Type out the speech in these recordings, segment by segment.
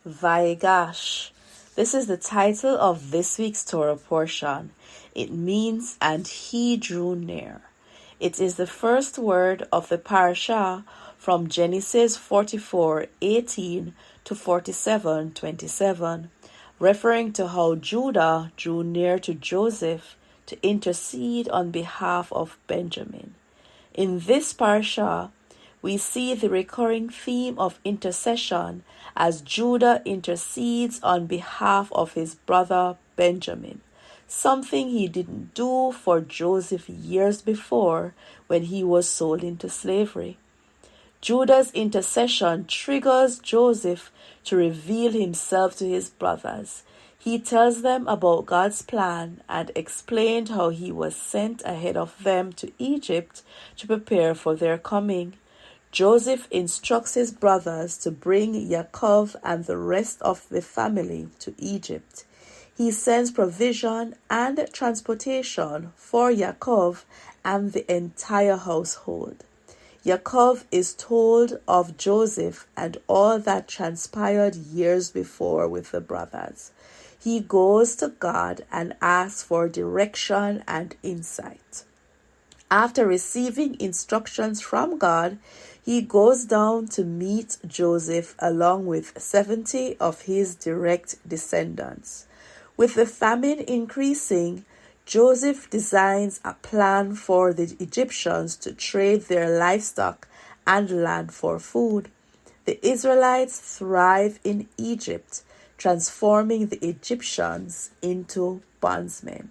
Vayigash. This is the title of this week's Torah portion. It means, and he drew near. It is the first word of the parasha from Genesis 44:18 to 47:27, referring to how Judah drew near to Joseph to intercede on behalf of Benjamin. In this parasha, we see the recurring theme of intercession as Judah intercedes on behalf of his brother Benjamin, something he didn't do for Joseph years before when he was sold into slavery. Judah's intercession triggers Joseph to reveal himself to his brothers. He tells them about God's plan and explained how he was sent ahead of them to Egypt to prepare for their coming. Joseph instructs his brothers to bring Yaakov and the rest of the family to Egypt. He sends provision and transportation for Yaakov and the entire household. Yaakov is told of Joseph and all that transpired years before with the brothers. He goes to God and asks for direction and insight. After receiving instructions from God, he goes down to meet Joseph along with 70 of his direct descendants. With the famine increasing, Joseph designs a plan for the Egyptians to trade their livestock and land for food. The Israelites thrive in Egypt, transforming the Egyptians into bondsmen.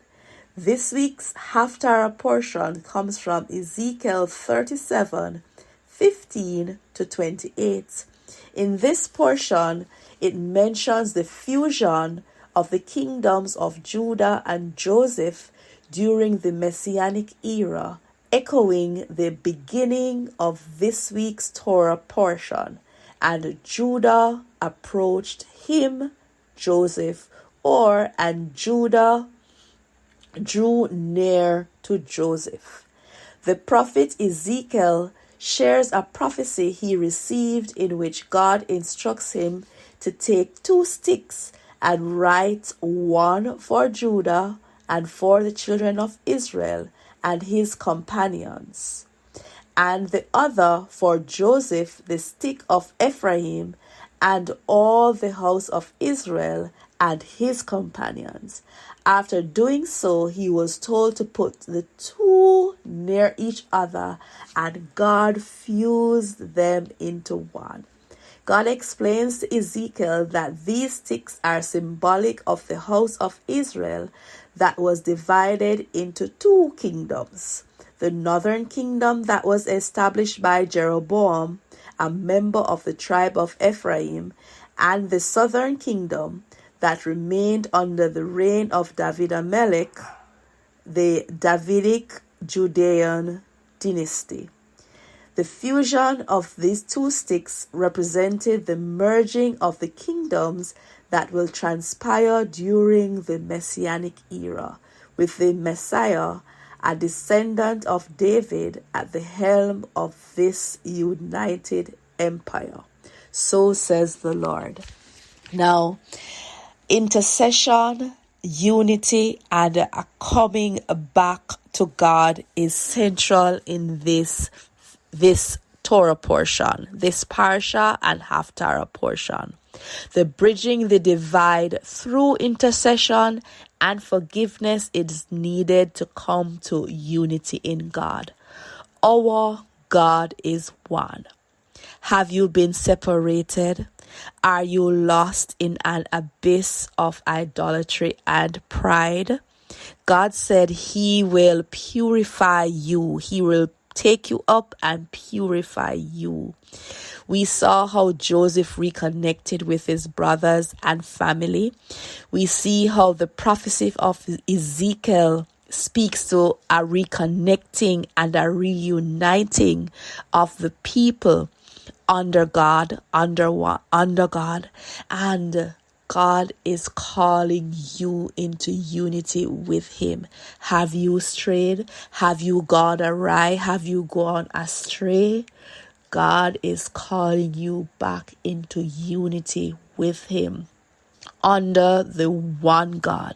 This week's Haftarah portion comes from Ezekiel 37:15 to 28. In this portion, it mentions the fusion of the kingdoms of Judah and Joseph during the Messianic era, echoing the beginning of this week's Torah portion. And Judah approached him, Joseph, and Judah drew near to Joseph. The prophet Ezekiel shares a prophecy he received in which God instructs him to take 2 sticks and write one for Judah and for the children of Israel and his companions, and the other for Joseph, the stick of Ephraim, and all the house of Israel and his companions. After doing so, he was told to put the 2 near each other, and God fused them into one. God explains to Ezekiel that these sticks are symbolic of the house of Israel that was divided into 2 kingdoms. The northern kingdom that was established by Jeroboam, a member of the tribe of Ephraim, and the southern kingdom that remained under the reign of David Amelech, the Davidic Judean dynasty. The fusion of these 2 sticks represented the merging of the kingdoms that will transpire during the Messianic era, with the Messiah, a descendant of David, at the helm of this united empire. So says the Lord. Now, intercession, unity, and a coming back to God is central in this Torah portion, this Parasha and Haftarah portion. The bridging the divide through intercession and forgiveness is needed to come to unity in God. Our God is one. Have you been separated? Are you lost in an abyss of idolatry and pride? God said he will purify you. He will take you up and purify you. We saw how Joseph reconnected with his brothers and family. We see how the prophecy of Ezekiel speaks to a reconnecting and a reuniting of the people under God, and God is calling you into unity with him. Have you strayed? Have you gone awry? Have you gone astray? God is calling you back into unity with him under the one God.